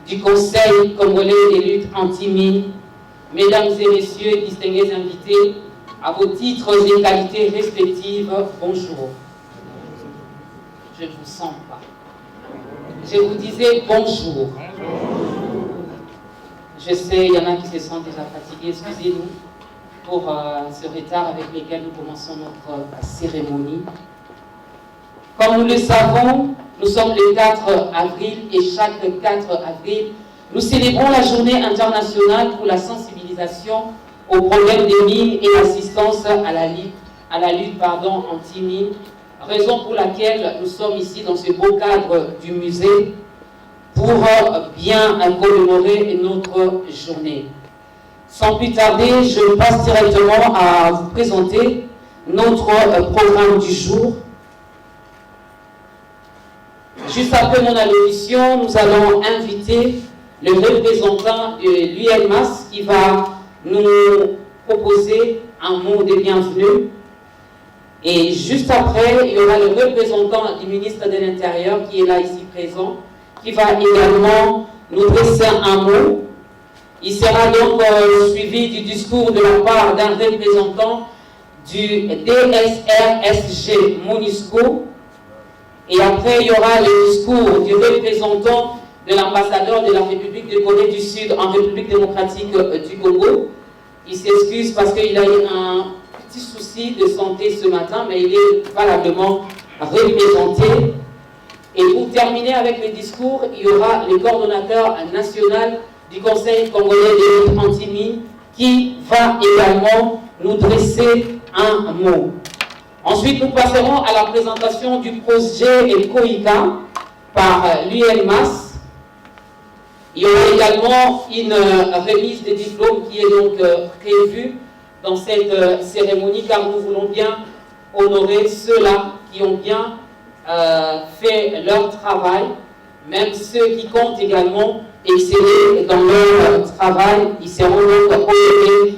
du Conseil congolais des luttes anti-mines, mesdames et messieurs, distingués invités, à vos titres et qualités respectives, bonjour. Je ne vous sens pas. Je vous disais bonjour. Je sais, il y en a qui se sentent déjà fatigués, excusez-nous pour ce retard avec lequel nous commençons notre cérémonie. Comme nous le savons, nous sommes le 4 avril et chaque 4 avril, nous célébrons la journée internationale pour la sensibilisation aux problèmes des mines et l'assistance à la lutte anti-mines, raison pour laquelle nous sommes ici dans ce beau cadre du musée pour bien commémorer notre journée. Sans plus tarder, je passe directement à vous présenter notre programme du jour. Juste après mon allocution, nous allons inviter le représentant de l'UNMAS qui va nous proposer un mot de bienvenue. Et juste après, il y aura le représentant du ministre de l'Intérieur qui est là ici présent, qui va également nous dresser un mot. Il sera donc suivi du discours de la part d'un représentant du DSRSG MONUSCO. Et après, il y aura le discours du représentant de l'ambassadeur de la République de Corée du Sud en République démocratique du Congo. Il s'excuse parce qu'il a eu un petit souci de santé ce matin, mais il est valablement représenté. Et pour terminer avec le discours, il y aura le coordonnateur national du Conseil congolais des luttes anti-mines qui va également nous dresser un mot. Ensuite, nous passerons à la présentation du projet COICA par l'UNMAS. Il y aura également une remise des diplômes qui est donc prévue dans cette cérémonie, car nous voulons bien honorer ceux-là qui ont bien fait leur travail, même ceux qui comptent également exceller dans leur travail. Ils seront donc honorés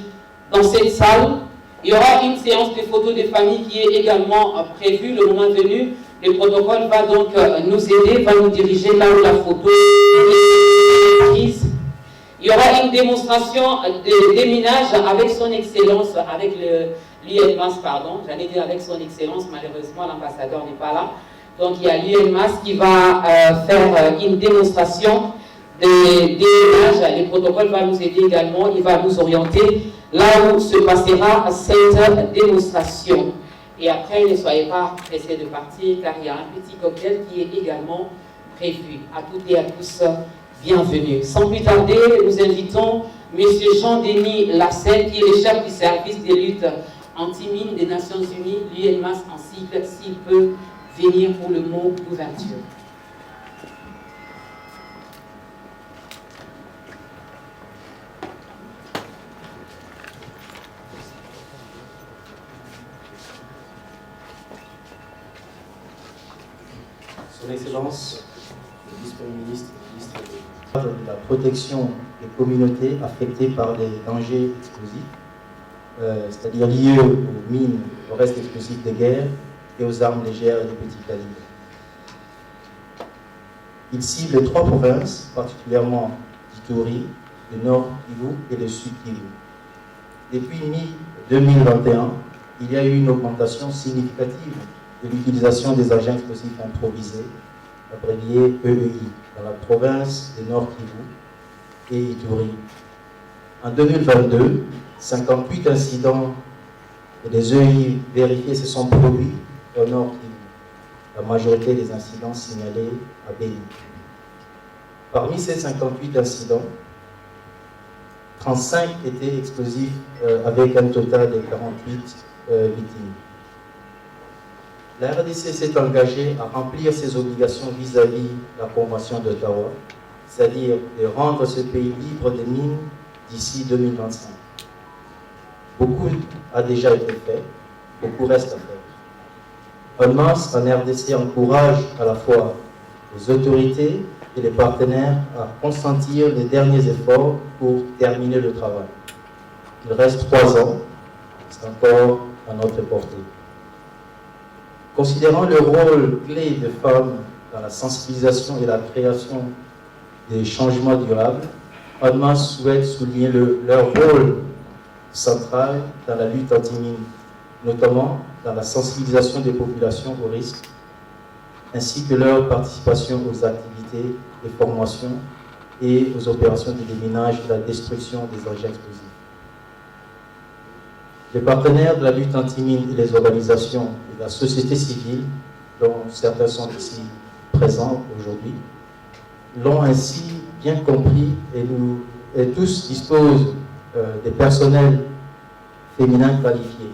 dans cette salle. Il y aura une séance de photos de famille qui est également prévue le moment venu. Le protocole va donc nous aider, va nous diriger là où la photo est prise. Il y aura une démonstration de déminage avec son excellence, avec l'UNMAS, pardon, j'allais dire avec son excellence, malheureusement l'ambassadeur n'est pas là. Donc il y a l'UNMAS qui va faire une démonstration de déminage. Le protocole va nous aider également, il va nous orienter là où se passera cette démonstration. Et après, ne soyez pas pressés de partir, car il y a un petit cocktail qui est également prévu. À toutes et à tous, bienvenue. Sans plus tarder, nous invitons M. Jean-Denis Lassel, qui est le chef du service des luttes anti-mines des Nations Unies, l'UNMAS en sigle, s'il peut venir pour le mot d'ouverture. Son Excellence, le vice-premier ministre de la protection des communautés affectées par les dangers explosifs, c'est-à-dire liés aux mines, aux restes explosifs de guerre et aux armes légères et de petit calibre. Il cible 3 provinces, particulièrement d'Ituri, le Nord Kivu et le Sud Kivu. Depuis mi-2021, il y a eu une augmentation significative de l'utilisation des agents explosifs improvisés, abréviés EEI, dans la province de Nord Kivu et Ituri. En 2022, 58 incidents et des EEI vérifiés se sont produits au Nord Kivu. La majorité des incidents signalés à Béni. Parmi ces 58 incidents, 35 étaient explosifs avec un total de 48 victimes. La RDC s'est engagée à remplir ses obligations vis-à-vis de la Convention d'Ottawa, c'est-à-dire de rendre ce pays libre des mines d'ici 2025. Beaucoup a déjà été fait, beaucoup reste à faire. UNMAS en RDC encourage à la fois les autorités et les partenaires à consentir les derniers efforts pour terminer le travail. Il reste 3 ans, c'est encore à notre portée. Considérant le rôle clé des femmes dans la sensibilisation et la création des changements durables, ONMAS souhaite souligner leur rôle central dans la lutte anti-mine, notamment dans la sensibilisation des populations aux risques, ainsi que leur participation aux activités de formation et aux opérations de déminage et de la destruction des engins explosifs. Les partenaires de la lutte anti-mine et les organisations de la société civile, dont certains sont ici présents aujourd'hui, l'ont ainsi bien compris et tous disposent des personnels féminins qualifiés.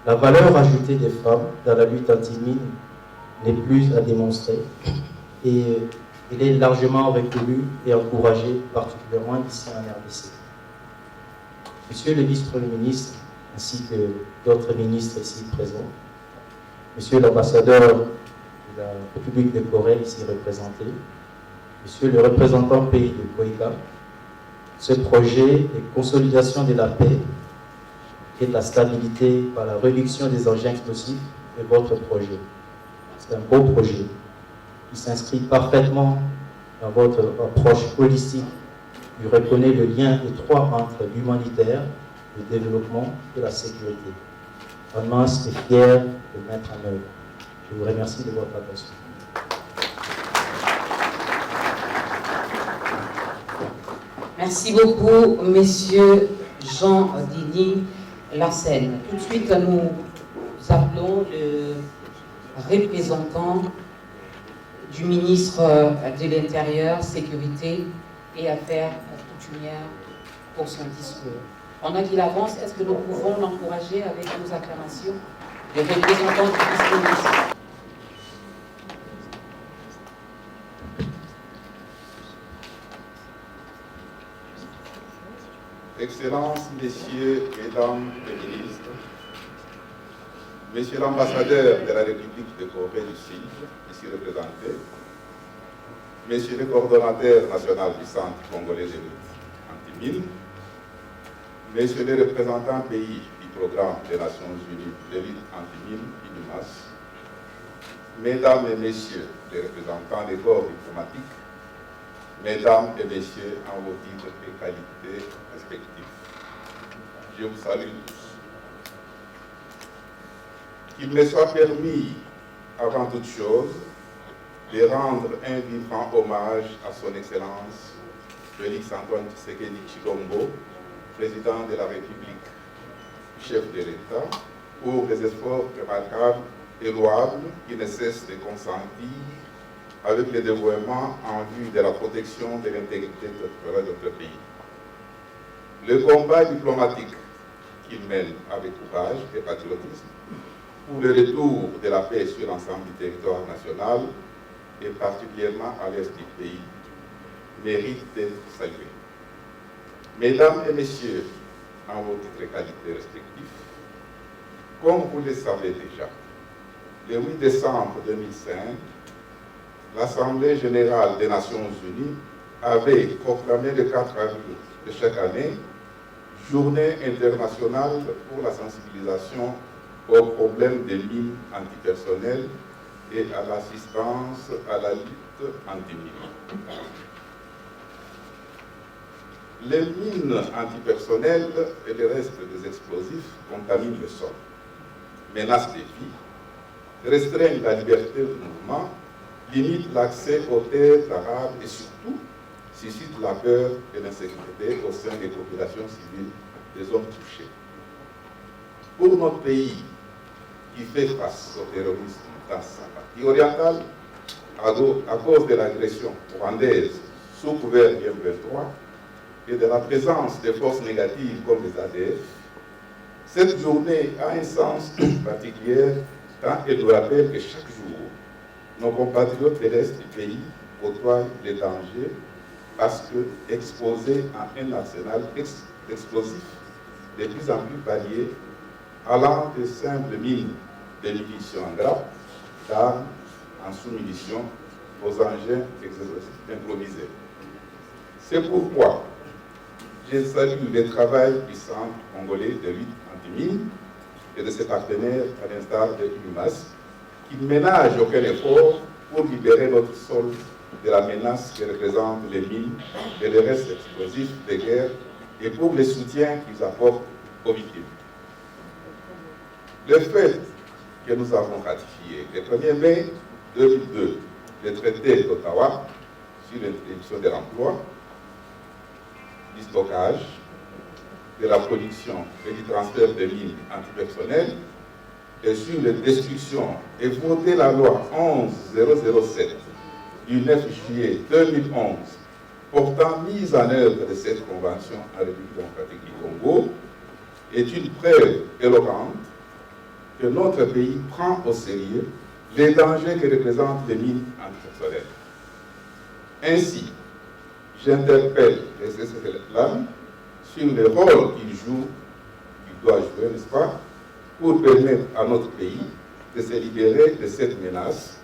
La valeur ajoutée des femmes dans la lutte anti-mine n'est plus à démontrer et elle est largement reconnue et encouragée, particulièrement ici en RDC. Monsieur le vice-premier ministre, ainsi que d'autres ministres ici présents, monsieur l'ambassadeur de la République de Corée ici représenté, monsieur le représentant pays de Koïka, ce projet de consolidation de la paix et de la stabilité par la réduction des engins explosifs est votre projet. C'est un beau projet qui s'inscrit parfaitement dans votre approche holistique qui reconnaît le lien étroit entre l'humanitaire, le développement et la sécurité. ONMAS est fier de mettre en œuvre. Je vous remercie de votre attention. Merci beaucoup, Monsieur Jean-Denis Lassène. Tout de suite, nous appelons le représentant du ministre de l'Intérieur, Sécurité et Affaires coutumières pour son discours. On a dit l'avance, est-ce que nous pouvons l'encourager avec nos acclamations? Le représentant du vice-ministre. Excellences, Messieurs, Mesdames les ministres, Monsieur l'ambassadeur de la République de Corée du Sud, ici représenté, Monsieur le coordonnateur national du Centre congolais de lutte anti-mine, Monsieur le représentant pays du programme des Nations Unies de lutte anti-mine, UNIMAS, Mesdames et Messieurs les représentants des corps diplomatiques, Mesdames et Messieurs en vos titres et qualités respectifs, je vous salue tous. Qu'il me soit permis, avant toute chose, de rendre un vivant hommage à son Excellence Félix Antoine Tshisekedi Tshilombo, président de la République, chef de l'État, pour les efforts remarquables et louables qui ne cessent de consentir avec le dévouement en vue de la protection de l'intégrité territoriale de notre pays. Le combat diplomatique qu'il mène avec courage et patriotisme pour le retour de la paix sur l'ensemble du territoire national et particulièrement à l'est du pays mérite d'être salué. Mesdames et Messieurs, en vos titres et qualités respectifs, comme vous le savez déjà, le 8 décembre 2005, l'Assemblée générale des Nations Unies avait proclamé le 4 avril de chaque année Journée internationale pour la sensibilisation aux problèmes des mines antipersonnelles et à l'assistance à la lutte anti-mine. Les mines antipersonnelles et le reste des explosifs contaminent le sol, menacent des vies, restreignent la liberté de mouvement, limitent l'accès aux terres arables et surtout suscitent la peur et l'insécurité au sein des populations civiles des zones touchées. Pour notre pays, qui fait face au terrorisme dans sa partie orientale, à cause de l'agression rwandaise sous couvert du M23 et de la présence de forces négatives comme les ADF, cette journée a un sens particulier tant elle nous rappelle que chaque jour, nos compatriotes terrestres du pays côtoient les dangers parce que exposés à un arsenal explosif de plus en plus varié, allant de simples mines de munitions en grappe, d'armes en sous-munitions aux engins explosifs improvisés. C'est pourquoi je salue le travail du Centre congolais de lutte anti-mine et de ses partenaires, à l'instar de l'UMAS, qui ne ménagent aucun effort pour libérer notre sol de la menace que représentent les mines et les restes explosifs des guerres et pour les soutiens qu'ils apportent aux victimes. Le fait que nous avons ratifié le 1er mai 2002 le traité d'Ottawa sur l'interdiction de l'emploi, du stockage, de la production et du transfert de mines antipersonnelles et sur la destruction et voté la loi 11007 du 9 juillet 2011 portant mise en œuvre de cette convention en République démocratique du Congo est une preuve éloquente que notre pays prend au sérieux les dangers que représentent les mines antipersonnelles. Ainsi, j'interpelle les SSLM sur le rôle qu'ils doivent jouer, n'est-ce pas, pour permettre à notre pays de se libérer de cette menace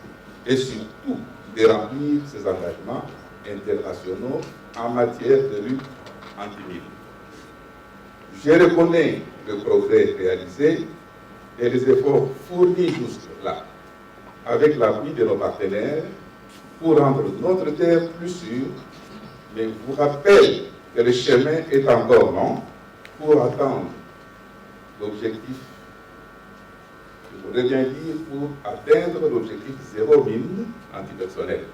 et surtout de remplir ses engagements internationaux en matière de lutte anti-mine. Je reconnais le progrès réalisé et les efforts fournis jusque-là avec l'appui de nos partenaires pour rendre notre terre plus sûre, mais je vous rappelle que le chemin est encore long pour atteindre l'objectif, je voudrais bien dire, pour atteindre l'objectif zéro mine antipersonnelle,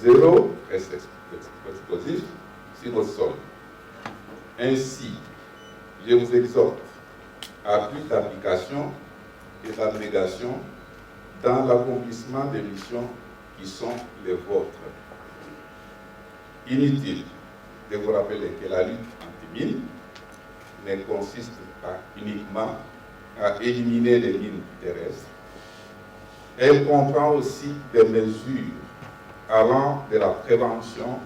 zéro reste explosif sur nos sols. Ainsi, je vous exhorte à plus d'application et d'abnégation dans l'accomplissement des missions qui sont les vôtres. Inutile de vous rappeler que la lutte anti-mine ne consiste pas uniquement à éliminer les mines terrestres. Elle comprend aussi des mesures allant de la prévention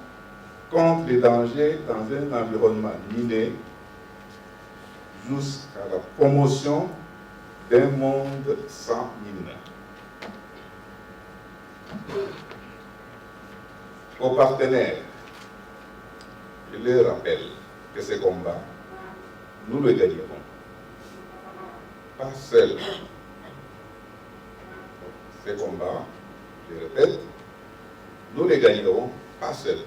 contre les dangers dans un environnement miné jusqu'à la promotion d'un monde sans mine. Aux partenaires, je leur rappelle que ce combat, nous le gagnerons. Pas seuls. Ce combat, je répète, nous les gagnerons pas seuls.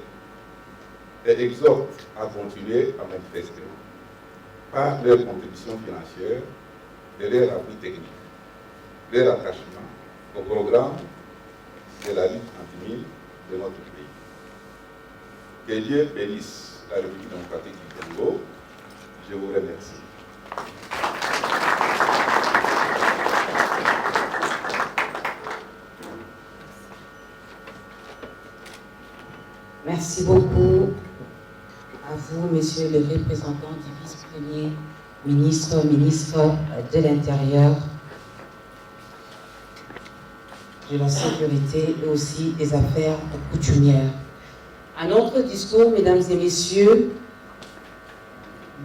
Et exhorte à continuer à manifester par leur contribution financière et leur appui technique, leur attachement au programme de la lutte anti-mine de notre pays. Que Dieu bénisse la République démocratique du Congo. Je vous remercie. Merci beaucoup à vous, monsieur le représentant du vice-premier ministre de l'Intérieur, de la Sécurité et aussi des Affaires coutumières. Un autre discours, mesdames et messieurs,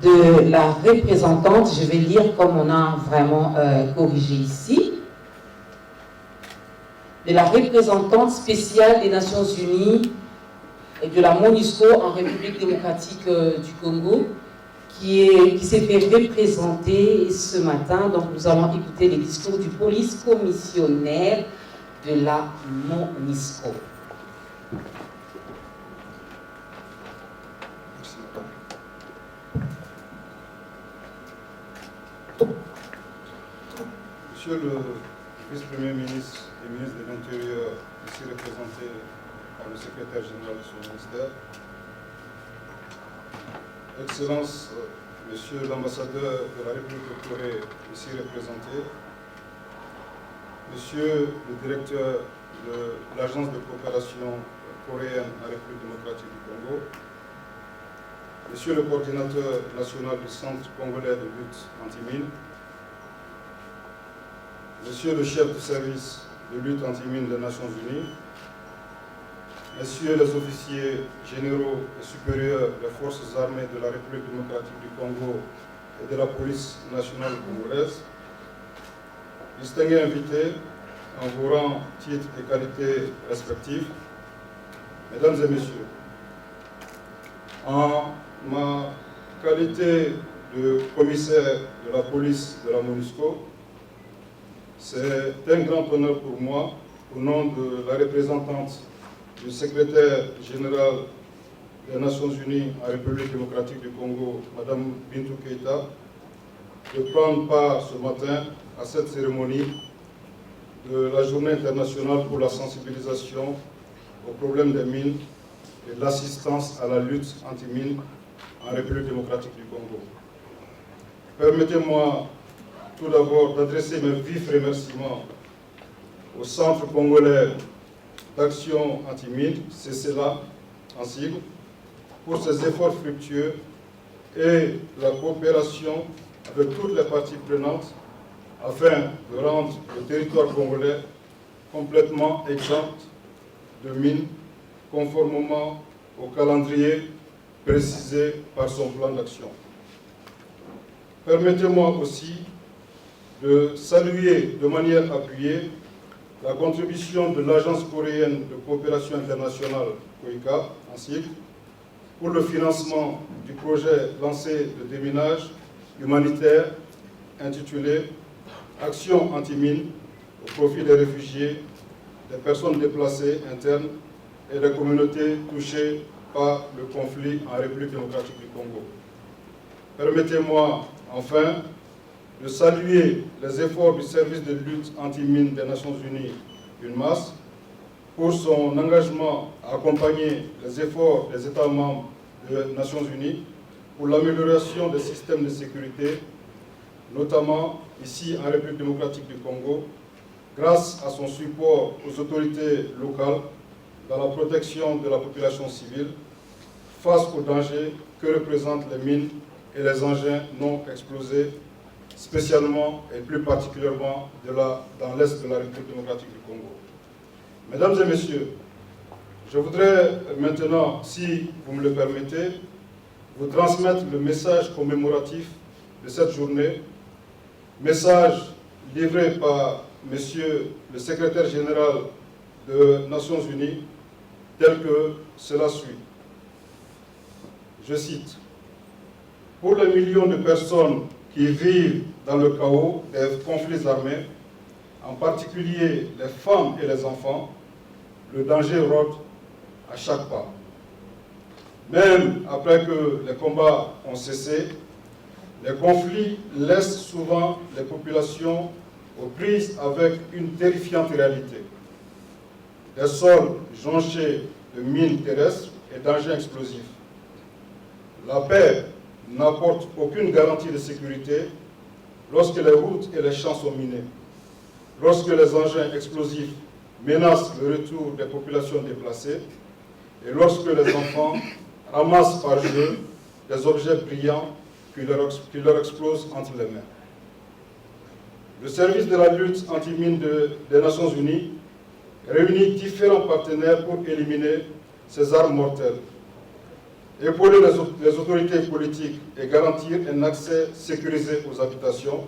de la représentante, je vais lire comme on a vraiment corrigé ici, de la représentante spéciale des Nations Unies et de la MONUSCO en République démocratique du Congo, qui s'est fait représenter ce matin. Donc nous allons écouter les discours du police commissionnaire de la MONUSCO. Monsieur le vice-premier ministre et ministre de l'Intérieur, ici représenté par le secrétaire général de son ministère, Excellences, Monsieur l'ambassadeur de la République de Corée, ici représenté, Monsieur le directeur de l'Agence de coopération coréenne en République démocratique du Congo, Monsieur le coordinateur national du Centre congolais de lutte anti-mine, Monsieur le chef du service de lutte anti-mine des Nations Unies, Messieurs les officiers généraux et supérieurs des forces armées de la République démocratique du Congo et de la police nationale congolaise, distingués invités en vos rangs, titres et qualités respectifs, Mesdames et Messieurs, en ma qualité de commissaire de la police de la MONUSCO, c'est un grand honneur pour moi, au nom de la représentante du secrétaire général des Nations Unies en République démocratique du Congo, Mme Bintou Keïta, de prendre part ce matin à cette cérémonie de la Journée internationale pour la sensibilisation au problème des mines et de l'assistance à la lutte anti-mines en République démocratique du Congo. Permettez-moi tout d'abord d'adresser mes vifs remerciements au Centre congolais d'action anti-mines, CCLA en sigle, pour ses efforts fructueux et la coopération avec toutes les parties prenantes afin de rendre le territoire congolais complètement exempt de mines, conformément au calendrier précisé par son plan d'action. Permettez-moi aussi de saluer de manière appuyée la contribution de l'Agence coréenne de coopération internationale, COICA, en sigle, pour le financement du projet lancé de déminage humanitaire intitulé « Action anti-mines au profit des réfugiés, des personnes déplacées internes et des communautés touchées par le conflit en République démocratique du Congo ». Permettez-moi enfin de saluer les efforts du service de lutte anti-mines des Nations Unies, UNMAS, pour son engagement à accompagner les efforts des États membres des Nations Unies pour l'amélioration des systèmes de sécurité, notamment ici en République démocratique du Congo, grâce à son support aux autorités locales dans la protection de la population civile face aux dangers que représentent les mines et les engins non explosés, spécialement et plus particulièrement dans l'Est de la République démocratique du Congo. Mesdames et messieurs, je voudrais maintenant, si vous me le permettez, vous transmettre le message commémoratif de cette journée, message livré par Monsieur le secrétaire général des Nations Unies, tel que cela suit. Je cite: « Pour les millions de personnes qui vivent dans le chaos des conflits armés, en particulier les femmes et les enfants, le danger rôde à chaque pas. Même après que les combats ont cessé, les conflits laissent souvent les populations aux prises avec une terrifiante réalité. Des sols jonchés de mines terrestres et d'engins explosifs. La paix n'apporte aucune garantie de sécurité lorsque les routes et les champs sont minés, lorsque les engins explosifs menacent le retour des populations déplacées et lorsque les enfants ramassent par jeu des objets brillants qui leur explosent entre les mains. Le service de la lutte anti-mines des Nations Unies réunit différents partenaires pour éliminer ces armes mortelles, épauler les autorités politiques et garantir un accès sécurisé aux habitations,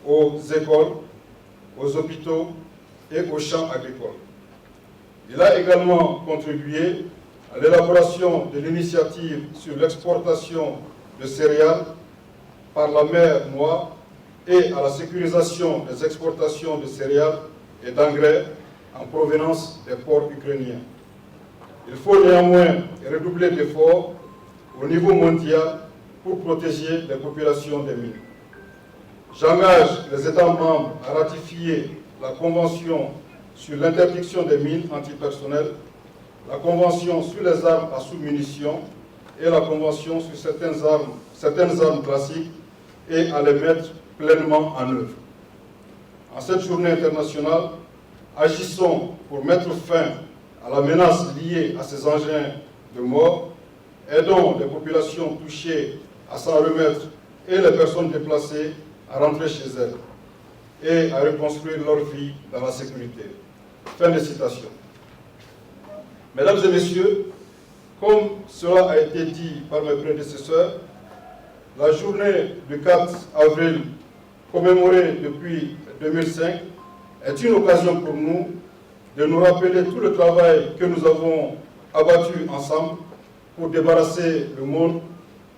aux écoles, aux hôpitaux et aux champs agricoles. Il a également contribué à l'élaboration de l'initiative sur l'exportation de céréales par la mer Noire et à la sécurisation des exportations de céréales et d'engrais en provenance des ports ukrainiens. Il faut néanmoins redoubler d'efforts au niveau mondial pour protéger les populations des mines. J'engage les États membres à ratifier la Convention sur l'interdiction des mines antipersonnelles, la Convention sur les armes à sous-munitions et la Convention sur certaines armes classiques et à les mettre pleinement en œuvre. En cette journée internationale, agissons pour mettre fin à la menace liée à ces engins de mort, aidons les populations touchées à s'en remettre et les personnes déplacées à rentrer chez elles et à reconstruire leur vie dans la sécurité. » Fin de citation. Mesdames et messieurs, comme cela a été dit par mes prédécesseurs, la journée du 4 avril, commémorée depuis 2005, est une occasion pour nous de nous rappeler tout le travail que nous avons abattu ensemble pour débarrasser le monde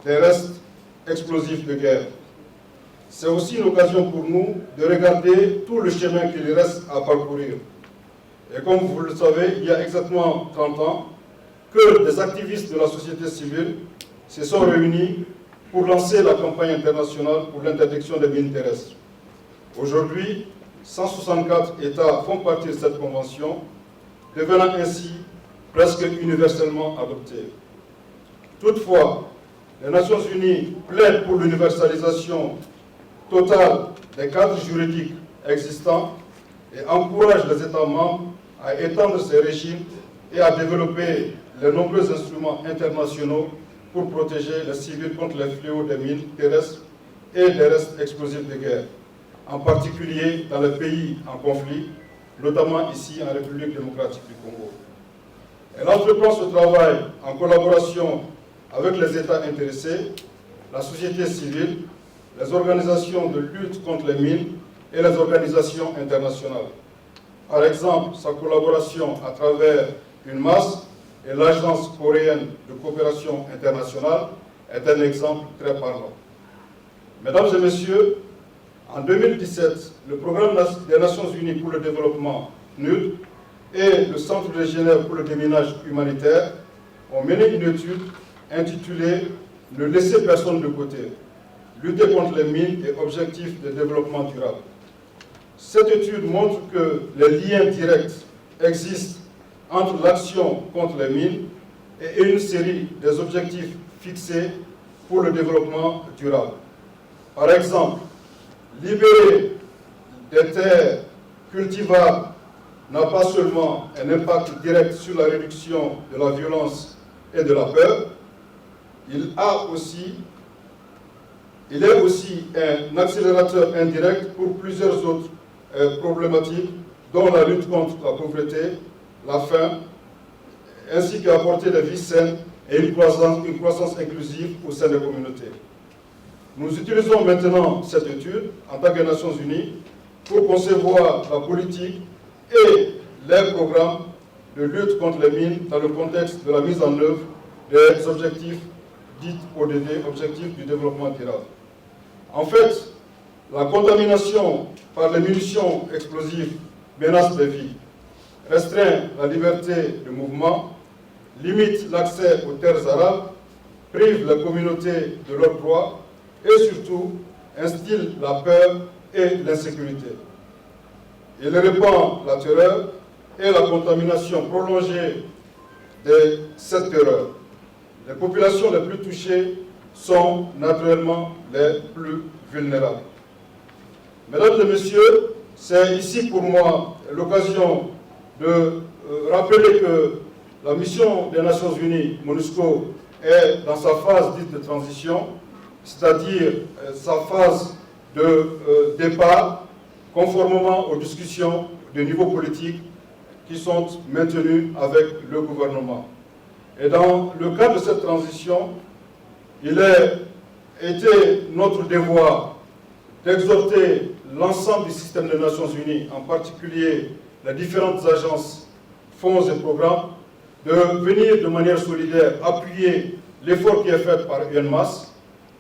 des restes explosifs de guerre. C'est aussi une occasion pour nous de regarder tout le chemin qu'il reste à parcourir. Et comme vous le savez, il y a exactement 30 ans, que des activistes de la société civile se sont réunis pour lancer la campagne internationale pour l'interdiction des mines terrestres. Aujourd'hui, 164 États font partie de cette convention, devenant ainsi presque universellement adoptée. Toutefois, les Nations Unies plaident pour l'universalisation totale des cadres juridiques existants et encouragent les États membres à étendre ces régimes et à développer les nombreux instruments internationaux pour protéger les civils contre les fléaux des mines terrestres et des restes explosifs de guerre, en particulier dans les pays en conflit, notamment ici en République démocratique du Congo. Elle entreprend ce travail en collaboration avec les États intéressés, la société civile, les organisations de lutte contre les mines et les organisations internationales. Par exemple, sa collaboration à travers UNMAS et l'Agence coréenne de coopération internationale est un exemple très parlant. Mesdames et messieurs, en 2017, le Programme des Nations Unies pour le développement, NUD, et le Centre de Genève pour le déminage humanitaire ont mené une étude intitulée « Ne laisser personne de côté, lutter contre les mines et objectifs de développement durable ». Cette étude montre que les liens directs existent entre l'action contre les mines et une série des objectifs fixés pour le développement durable. Par exemple, libérer des terres cultivables n'a pas seulement un impact direct sur la réduction de la violence et de la peur, il est aussi un accélérateur indirect pour plusieurs autres problématiques, dont la lutte contre la pauvreté, la faim, ainsi qu'apporter des vies saines et une croissance inclusive au sein des communautés. Nous utilisons maintenant cette étude en tant que Nations Unies pour concevoir la politique et les programmes de lutte contre les mines dans le contexte de la mise en œuvre des objectifs dits ODD, objectifs du développement durable. En fait, la contamination par les munitions explosives menace les vies, restreint la liberté de mouvement, limite l'accès aux terres arables, prive les communautés de leurs droits et surtout instille la peur et l'insécurité. Il répand la terreur et la contamination prolongée de cette terreur. Les populations les plus touchées sont naturellement les plus vulnérables. Mesdames et messieurs, c'est ici pour moi l'occasion de rappeler que la mission des Nations Unies, MONUSCO, est dans sa phase dite de transition, c'est-à-dire sa phase de départ, conformément aux discussions de niveau politique qui sont maintenues avec le gouvernement. Et dans le cadre de cette transition, il a été notre devoir d'exhorter l'ensemble du système des Nations Unies, en particulier les différentes agences, fonds et programmes, de venir de manière solidaire appuyer l'effort qui est fait par UNMAS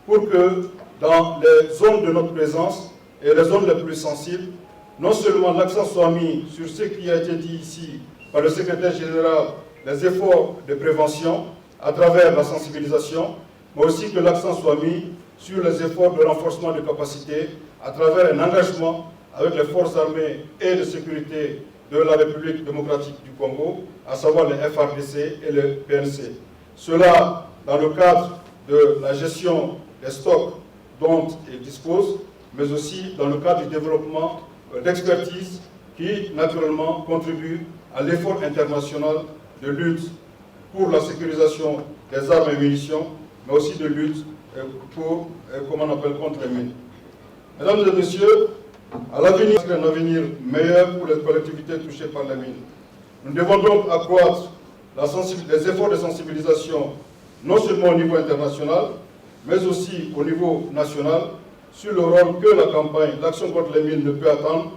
pour que dans les zones de notre présence et les zones les plus sensibles, non seulement l'accent soit mis sur ce qui a été dit ici par le secrétaire général, les efforts de prévention à travers la sensibilisation, mais aussi que l'accent soit mis sur les efforts de renforcement de capacités à travers un engagement avec les forces armées et de sécurité de la République démocratique du Congo, à savoir les FARDC et le PNC. Cela dans le cadre de la gestion des stocks dont ils disposent, mais aussi dans le cadre du développement d'expertise qui, naturellement, contribue à l'effort international de lutte pour la sécurisation des armes et munitions, mais aussi de lutte pour, comment on appelle, contre les mines. Mesdames et messieurs, à l'avenir, un avenir meilleur pour les collectivités touchées par les mines. Nous devons donc accroître les efforts de sensibilisation, non seulement au niveau international, mais aussi au niveau national, sur le rôle que la campagne L'action contre les mines ne peut attendre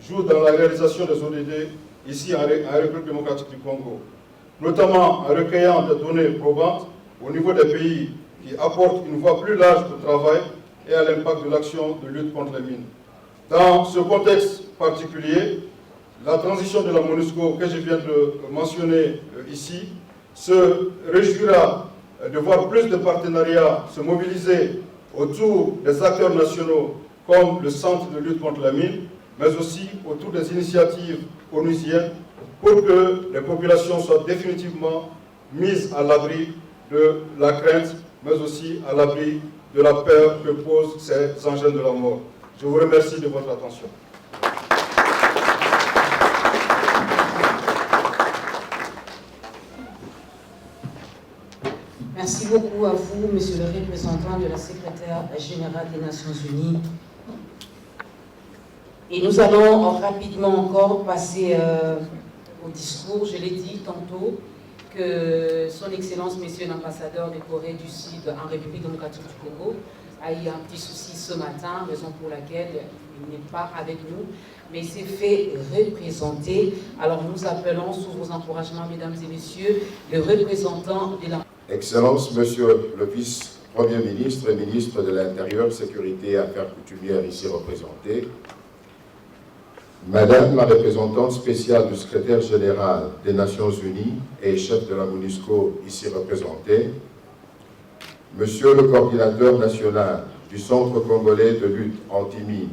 joue dans la réalisation des ODD ici en République démocratique du Congo, notamment en recueillant des données probantes au niveau des pays qui apportent une voie plus large au travail et à l'impact de l'action de lutte contre les mines. Dans ce contexte particulier, la transition de la MONUSCO que je viens de mentionner ici se réjouira de voir plus de partenariats se mobiliser autour des acteurs nationaux comme le Centre de lutte contre la mine, mais aussi autour des initiatives onusiennes pour que les populations soient définitivement mises à l'abri de la crainte, mais aussi à l'abri de la peur que posent ces engins de la mort. Je vous remercie de votre attention. Merci beaucoup à vous, monsieur le représentant de la secrétaire générale des Nations Unies. Et nous allons rapidement encore passer au discours. Je l'ai dit tantôt que son Excellence, monsieur l'ambassadeur de Corée du Sud en République démocratique du Congo, a eu un petit souci ce matin, raison pour laquelle il n'est pas avec nous, mais il s'est fait représenter. Alors nous appelons, sous vos encouragements, mesdames et messieurs, le représentant de la... Excellence, monsieur le vice-premier ministre et ministre de l'Intérieur, Sécurité et Affaires coutumières ici représentés, madame la représentante spéciale du secrétaire général des Nations Unies et chef de la MONUSCO ici représentée, monsieur le coordinateur national du Centre congolais de lutte anti-mine,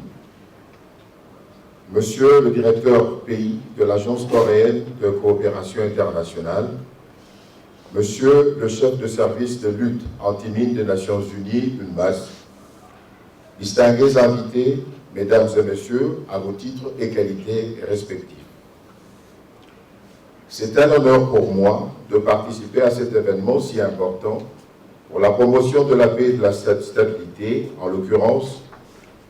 monsieur le directeur pays de l'Agence coréenne de coopération internationale, monsieur le chef de service de lutte anti-mine des Nations Unies, UNMAS, distingués invités, mesdames et messieurs, à vos titres et qualités respectifs. C'est un honneur pour moi de participer à cet événement si important pour la promotion de la paix et de la stabilité, en l'occurrence,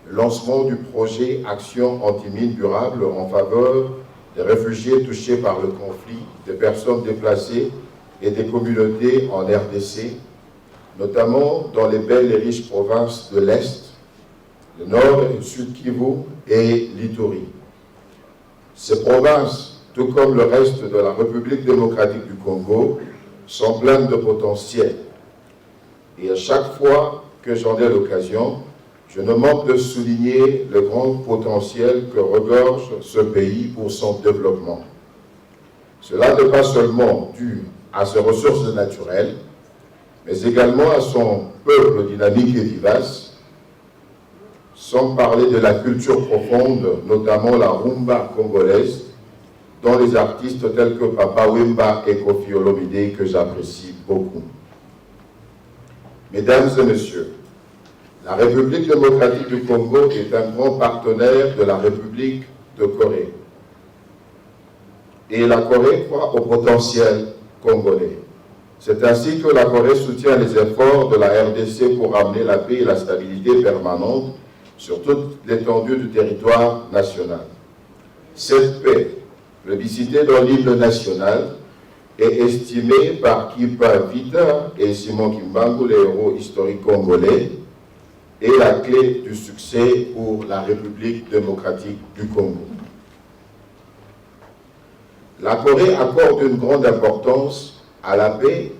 le lancement du projet Action anti-mine durable en faveur des réfugiés touchés par le conflit, des personnes déplacées et des communautés en RDC, notamment dans les belles et riches provinces de l'Est, le Nord et le Sud Kivu et l'Ituri. Ces provinces, tout comme le reste de la République démocratique du Congo, sont pleines de potentiel. Et à chaque fois que j'en ai l'occasion, je ne manque de souligner le grand potentiel que regorge ce pays pour son développement. Cela n'est pas seulement dû à ses ressources naturelles, mais également à son peuple dynamique et vivace, sans parler de la culture profonde, notamment la rumba congolaise, dont les artistes tels que Papa Wemba et Kofi Olomide, que j'apprécie beaucoup. Mesdames et messieurs, la République démocratique du Congo est un grand partenaire de la République de Corée. Et la Corée croit au potentiel congolais. C'est ainsi que la Corée soutient les efforts de la RDC pour amener la paix et la stabilité permanente sur toute l'étendue du territoire national. Cette paix, plébiscitée dans l'hymne national, est estimée par Kipa Vita et Simon Kimbangu, les héros historiques congolais, est la clé du succès pour la République démocratique du Congo. La Corée accorde une grande importance à la paix.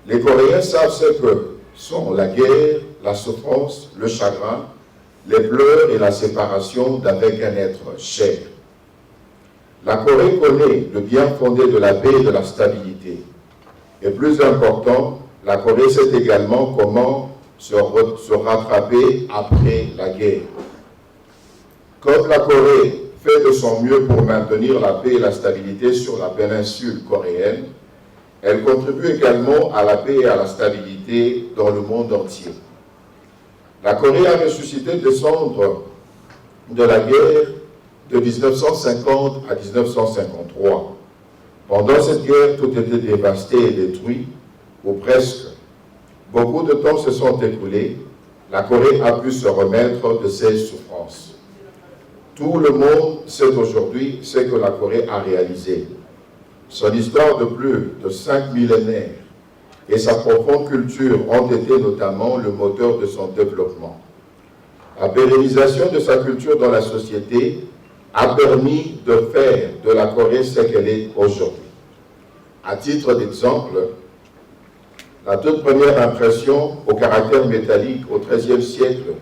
Les Coréens savent ce que sont la guerre, la souffrance, le chagrin, les pleurs et la séparation d'avec un être cher. La Corée connaît le bien fondé de la paix et de la stabilité. Et plus important, la Corée sait également comment se rattraper après la guerre. Comme la Corée fait de son mieux pour maintenir la paix et la stabilité sur la péninsule coréenne, elle contribue également à la paix et à la stabilité dans le monde entier. La Corée a ressuscité des cendres de la guerre de 1950 à 1953. Pendant cette guerre, tout était dévasté et détruit, ou presque. Beaucoup de temps se sont écoulés. La Corée a pu se remettre de ses souffrances. Tout le monde sait aujourd'hui ce que la Corée a réalisé. Son histoire de plus de 5 millénaires et sa profonde culture ont été notamment le moteur de son développement. La pérennisation de sa culture dans la société a permis de faire de la Corée ce qu'elle est aujourd'hui. À titre d'exemple, la toute première impression au caractère métallique au XIIIe siècle,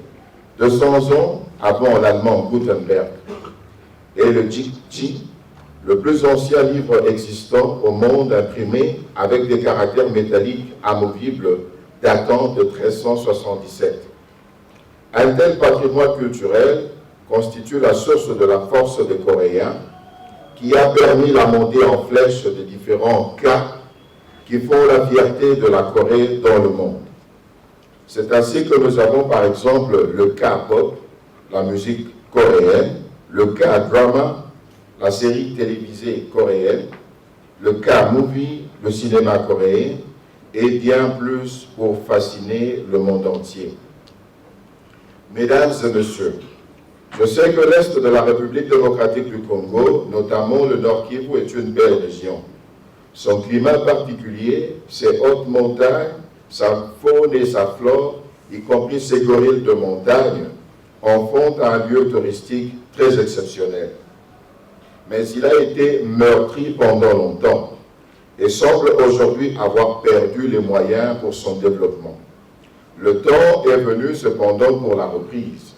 200 ans avant l'allemand Gutenberg, est le Jikji, le plus ancien livre existant au monde imprimé avec des caractères métalliques amovibles datant de 1377. Un tel patrimoine culturel constitue la source de la force des Coréens qui a permis la montée en flèche des différents cas qui font la fierté de la Corée dans le monde. C'est ainsi que nous avons par exemple le K-pop, la musique coréenne, le K-drama, la série télévisée coréenne, le K-movie, le cinéma coréen, et bien plus pour fasciner le monde entier. Mesdames et messieurs, je sais que l'Est de la République démocratique du Congo, notamment le Nord Kivu, est une belle région. Son climat particulier, ses hautes montagnes, sa faune et sa flore, y compris ses gorilles de montagne, en font un lieu touristique très exceptionnel. Mais il a été meurtri pendant longtemps et semble aujourd'hui avoir perdu les moyens pour son développement. Le temps est venu cependant pour la reprise.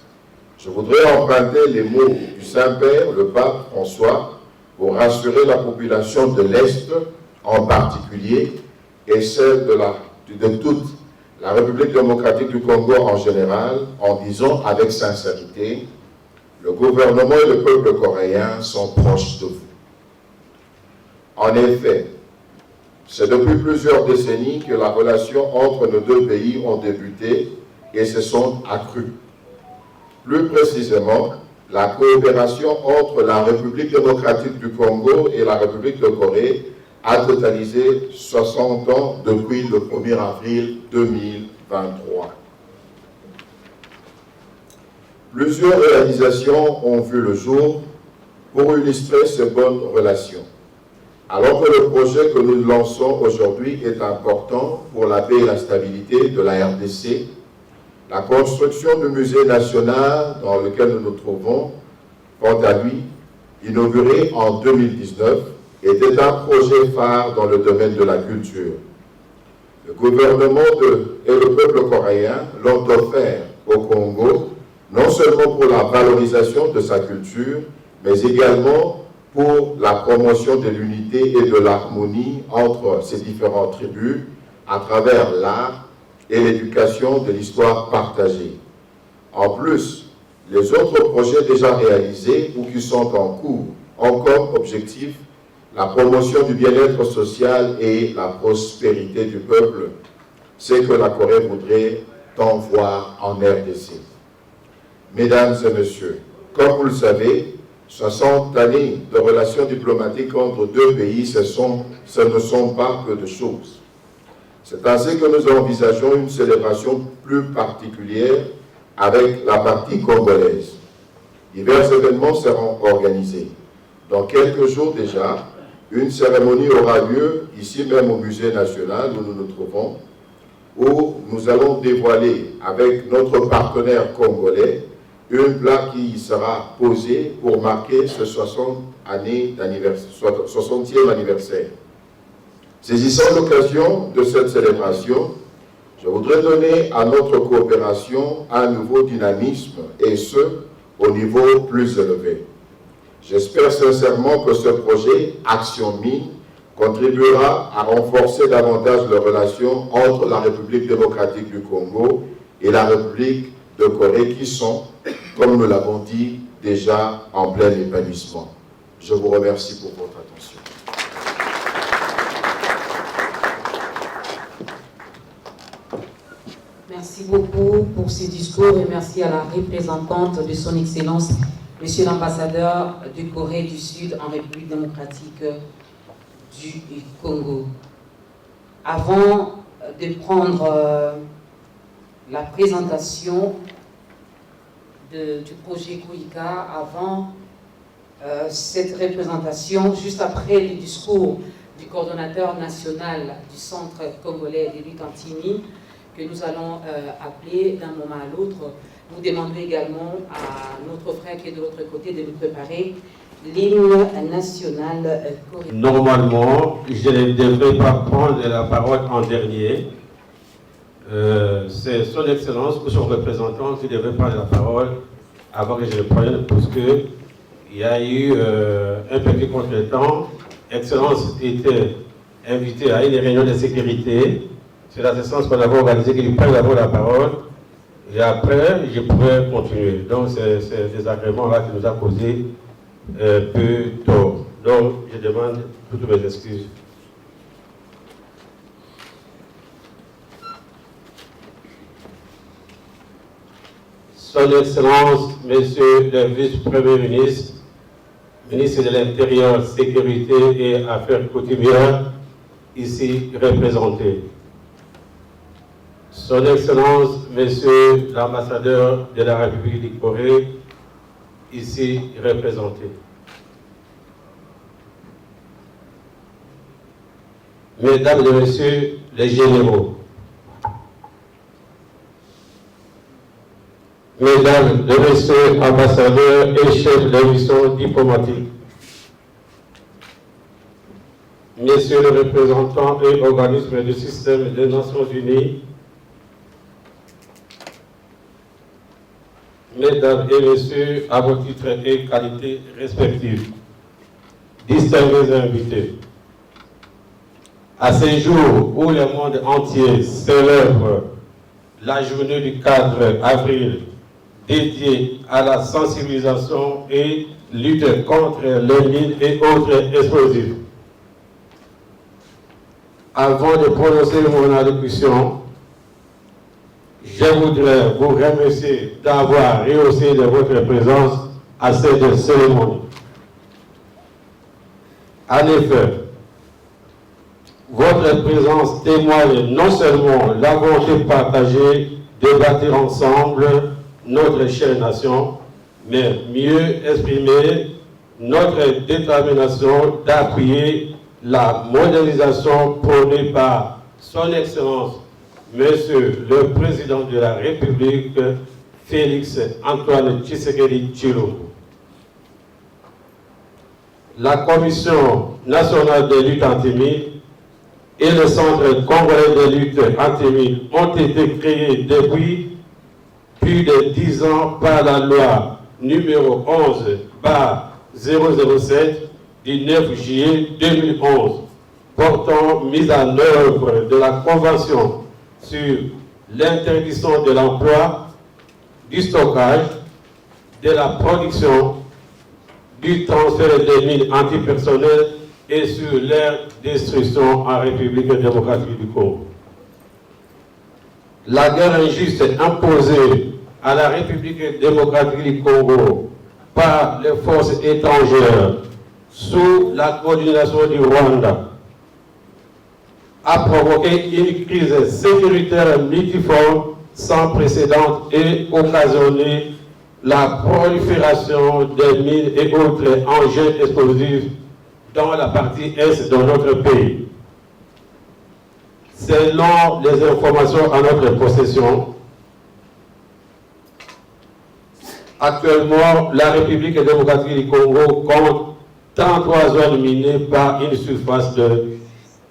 Je voudrais emprunter les mots du Saint-Père, le pape François, pour rassurer la population de l'Est en particulier et celle de toute la République démocratique du Congo en général, en disant avec sincérité: le gouvernement et le peuple coréen sont proches de vous. En effet, c'est depuis plusieurs décennies que la relation entre nos deux pays ont débuté et se sont accrues. Plus précisément, la coopération entre la République démocratique du Congo et la République de Corée a totalisé 60 ans depuis le 1er avril 2023. Plusieurs réalisations ont vu le jour pour illustrer ces bonnes relations. Alors que le projet que nous lançons aujourd'hui est important pour la paix et la stabilité de la RDC, la construction du musée national dans lequel nous nous trouvons, quant à lui, inauguré en 2019, était un projet phare dans le domaine de la culture. Le gouvernement et le peuple coréen l'ont offert au Congo, non seulement pour la valorisation de sa culture, mais également pour la promotion de l'unité et de l'harmonie entre ces différentes tribus à travers l'art et l'éducation de l'histoire partagée. En plus, les autres projets déjà réalisés ou qui sont en cours ont comme objectif la promotion du bien-être social et la prospérité du peuple, ce que la Corée voudrait tant voir en RDC. Mesdames et messieurs, comme vous le savez, 60 années de relations diplomatiques entre deux pays, ce ne sont pas peu de choses. C'est ainsi que nous envisageons une célébration plus particulière avec la partie congolaise. Divers événements seront organisés. Dans quelques jours déjà, une cérémonie aura lieu ici même au Musée national où nous nous trouvons, où nous allons dévoiler avec notre partenaire congolais une plaque qui sera posée pour marquer ce 60e anniversaire. Saisissant l'occasion de cette célébration, je voudrais donner à notre coopération un nouveau dynamisme, et ce, au niveau plus élevé. J'espère sincèrement que ce projet Action Mine contribuera à renforcer davantage les relations entre la République démocratique du Congo et la République de Corée qui sont, comme nous l'avons dit, déjà en plein épanouissement. Je vous remercie pour votre attention. Merci beaucoup pour ce discours et merci à la représentante de son Excellence, Monsieur l'ambassadeur de Corée du Sud en République démocratique du Congo. Avant de prendre la présentation du projet Koïka, avant cette représentation, juste après le discours du coordonnateur national du Centre congolais de lutte anti-mine, que nous allons appeler d'un moment à l'autre, nous demandons également à notre frère qui est de l'autre côté de nous préparer l'hymne national coréen. Normalement, je ne devrais pas prendre la parole en dernier. C'est son Excellence ou son représentant qui devrait prendre la parole avant que je le prenne, parce que il y a eu un petit contretemps. Excellence était invité à une réunion de sécurité. C'est dans ce sens qu'on avait organisé qu'il prenne d'abord la parole. Et après, je pourrais continuer. Donc, c'est ce désagrément-là qui nous a causé un peu tort. Donc, je demande toutes mes excuses. Son Excellence, Monsieur le Vice-Premier ministre, ministre de l'Intérieur, Sécurité et Affaires coutumières, ici représenté. Son Excellence, Monsieur l'Ambassadeur de la République de Corée, ici représenté. Mesdames et Messieurs les généraux, Mesdames et Messieurs ambassadeurs et chefs de mission diplomatique, Messieurs les représentants et organismes du système des Nations Unies, Mesdames et Messieurs, à vos titres et qualités respectifs, distingués invités, à ce jour où le monde entier célèbre la journée du 4 avril dédiée à la sensibilisation et lutte contre les mines et autres explosifs. Avant de prononcer mon allocution, je voudrais vous remercier d'avoir rehaussé de votre présence à cette cérémonie. En effet, votre présence témoigne non seulement la volonté partagée de bâtir ensemble notre chère nation, mais mieux exprimer notre détermination d'appuyer la modernisation prônée par Son Excellence, Monsieur le Président de la République, Félix Antoine Tshisekedi Tshilombo. La Commission nationale de lutte anti-mine et le Centre congolais de lutte anti-mine ont été créés depuis plus de 10 ans par la loi numéro 11/007 du 9 juillet 2011 portant mise en œuvre de la Convention sur l'interdiction de l'emploi, du stockage, de la production, du transfert des mines antipersonnelles et sur leur destruction en République démocratique du Congo. La guerre injuste imposée à la République démocratique du Congo par les forces étrangères sous la coordination du Rwanda a provoqué une crise sécuritaire multiforme sans précédent et occasionné la prolifération des mines et autres engins explosifs dans la partie est de notre pays. Selon les informations à notre possession, actuellement, la République démocratique du Congo compte 33 zones minées par une surface de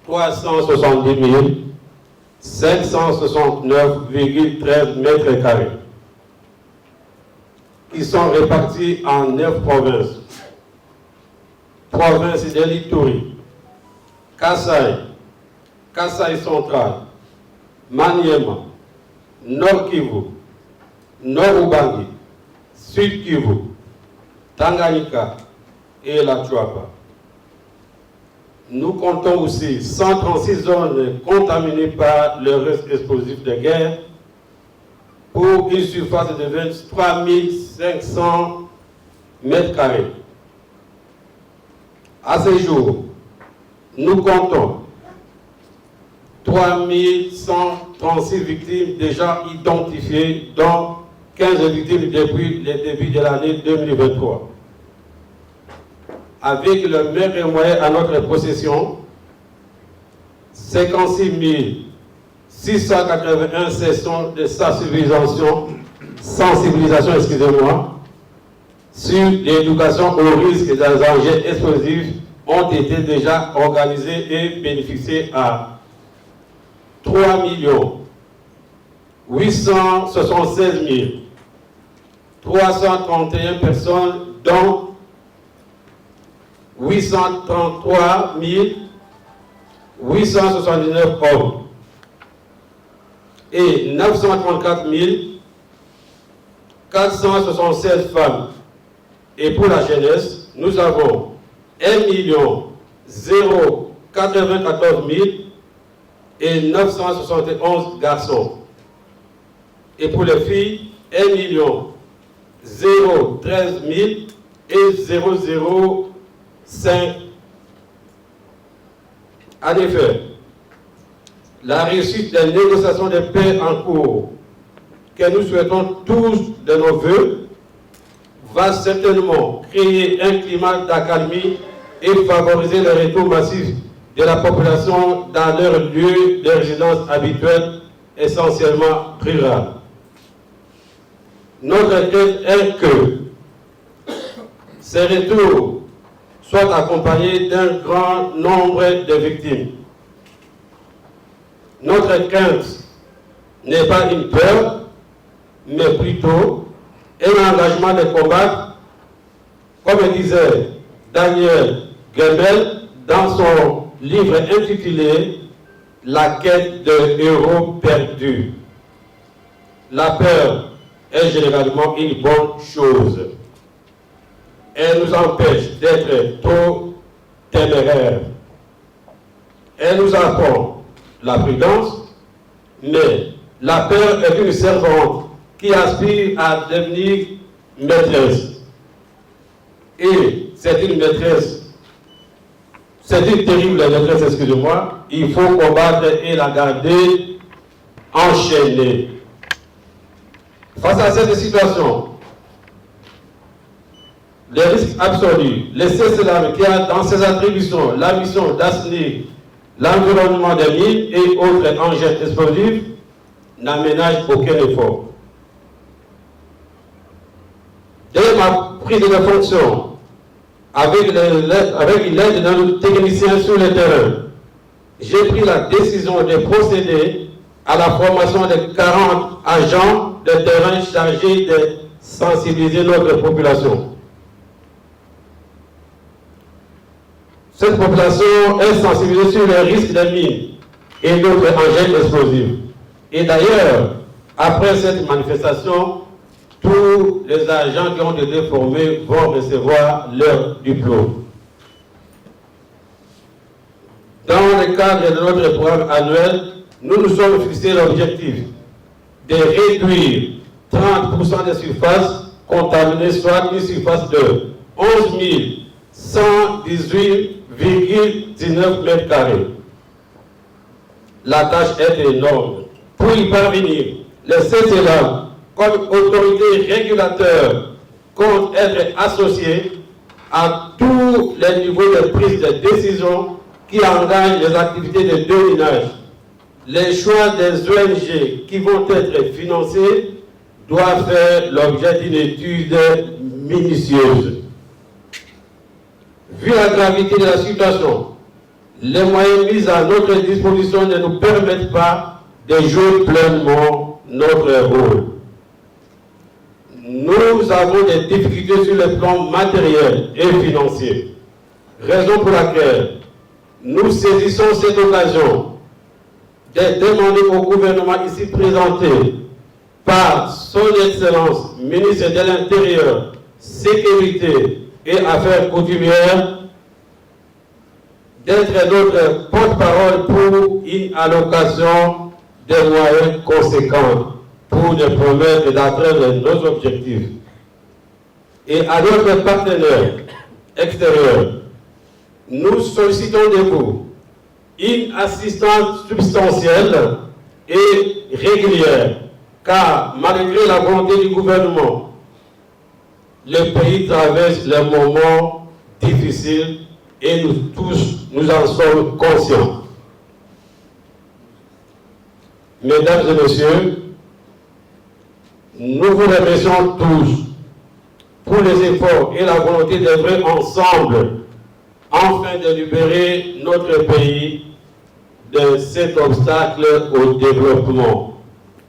370 769,13 mètres carrés, qui sont répartis en 9 provinces. Province de l'Ituri, Kasaï, Kasaï central, Maniema, Nord Kivu, Nord Ubangi, Sud Kivu, Tanganyika et la Chuapa. Nous comptons aussi 136 zones contaminées par le risque explosif de guerre pour une surface de 23 500 mètres carrés. À ce jour, nous comptons 3136 victimes déjà identifiées, dont 15 victimes depuis le début de l'année 2023. Avec le meilleur moyen à notre possession, 56 681 sessions de sensibilisation, sur l'éducation aux risques des engins explosifs ont été déjà organisées et bénéficiées à 3 876 331 personnes, dont 833 879 hommes et 934 476 femmes. Et pour la jeunesse, nous avons 1 094 000 et 971 garçons. Et pour les filles, 1 013 000 et 005. En effet, la réussite des négociations de paix en cours, que nous souhaitons tous de nos voeux, va certainement créer un climat d'accalmie et favoriser le retour massif de la population dans leur lieu de résidence habituel, essentiellement rural. Notre quête est que ces retours soient accompagnés d'un grand nombre de victimes. Notre crainte n'est pas une peur, mais plutôt un engagement de combattre, comme disait Daniel Goebel dans son livre intitulé « La quête de héros perdus ». La peur est généralement une bonne chose. Elle nous empêche d'être trop téméraires. Elle nous apprend la prudence, mais la peur est une servante qui aspire à devenir maîtresse. Et c'est une maîtresse, c'est une terrible maîtresse, excusez-moi, il faut combattre et la garder enchaînée. Face à cette situation, les risques absolus, le CCLAM qui a dans ses attributions la mission d'assainir l'environnement des mines et autres engins explosifs, n'aménage aucun effort. Dès ma prise de fonction, avec l'aide de nos techniciens sur le terrain, j'ai pris la décision de procéder à la formation de 40 agents de terrain chargés de sensibiliser notre population. Cette population est sensibilisée sur les risques des mines et d'autres engins explosifs. Et d'ailleurs, après cette manifestation, tous les agents qui ont été formés vont recevoir leur diplôme. Dans le cadre de notre programme annuel, nous nous sommes fixés l'objectif de réduire 30% des surfaces contaminées, soit une surface de 11 118,19 mètres carrés. La tâche est énorme. Pour y parvenir, le CCLAM, comme autorité régulateur, compte être associé à tous les niveaux de prise de décision qui engagent les activités de déminage. Les choix des ONG qui vont être financés doivent faire l'objet d'une étude minutieuse. Vu la gravité de la situation, les moyens mis à notre disposition ne nous permettent pas de jouer pleinement notre rôle. Nous avons des difficultés sur le plan matériel et financier. Raison pour laquelle nous saisissons cette occasion de demander au gouvernement ici présenté par son Excellence, ministre de l'Intérieur, Sécurité et Affaires coutumières, d'être notre porte-parole pour une allocation de moyens conséquents pour nous permettre d'atteindre nos objectifs. Et à notre partenaire extérieur, nous sollicitons de vous une assistance substantielle et régulière, car malgré la volonté du gouvernement, le pays traverse des moments difficiles et nous tous, nous en sommes conscients. Mesdames et messieurs, nous vous remercions tous pour les efforts et la volonté d'œuvrer ensemble afin de libérer notre pays de cet obstacle au développement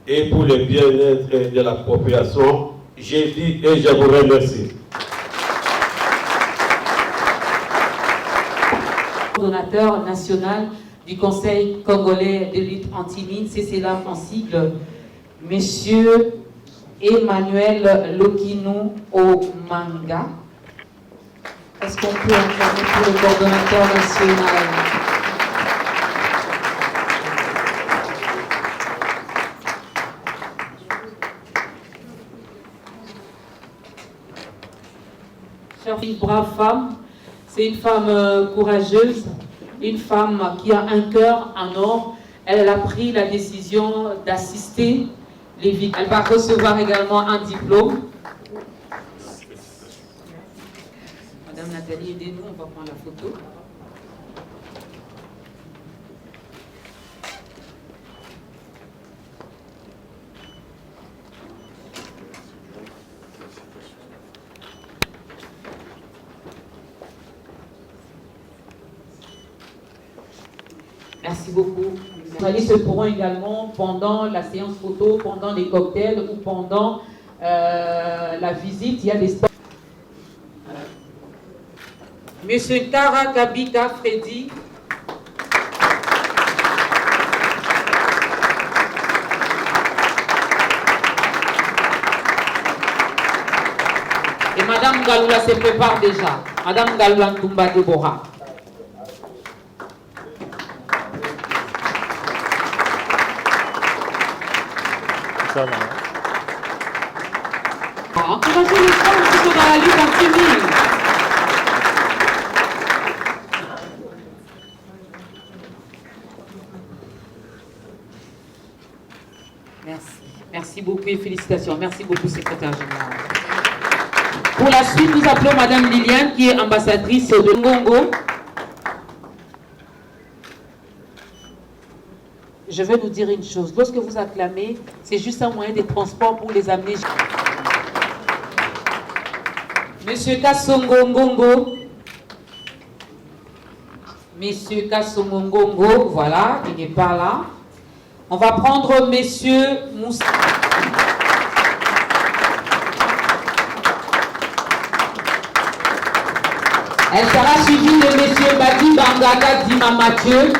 et pour le bien-être de la population. J'ai dit et je vous remercie. coordonnateur national du Conseil congolais de lutte anti-mine, CCLAF en sigle, Monsieur Emmanuel Lokinou Omanga. Est-ce qu'on peut acclamer pour le coordonnateur national? Une brave femme, c'est une femme courageuse, une femme qui a un cœur en or. Elle a pris la décision d'assister les victimes. Elle va recevoir également un diplôme. Madame Nathalie, aidez-nous, on va prendre la photo. Merci beaucoup. Les journalistes se pourront également, pendant la séance photo, pendant les cocktails ou pendant la visite, il y a des stands. Monsieur Kara Kabika Freddy. Et Madame Galoula se prépare déjà. Madame Galoula Ntumba Deborah. Encouragez les femmes qui sont dans la lutte anti-mine. Merci. Merci beaucoup et félicitations. Merci beaucoup, secrétaire général. Pour la suite, nous appelons Madame Liliane, qui est ambassadrice de Ngongo. Je vais vous dire une chose. Lorsque vous acclamez, c'est juste un moyen de transport pour les amener. Monsieur Kassongo Ngongo. Monsieur Kassongo Ngongo, voilà, il n'est pas là. On va prendre Monsieur Moussa. Elle sera suivie de Monsieur Badi Bangaka Dima Mathieu.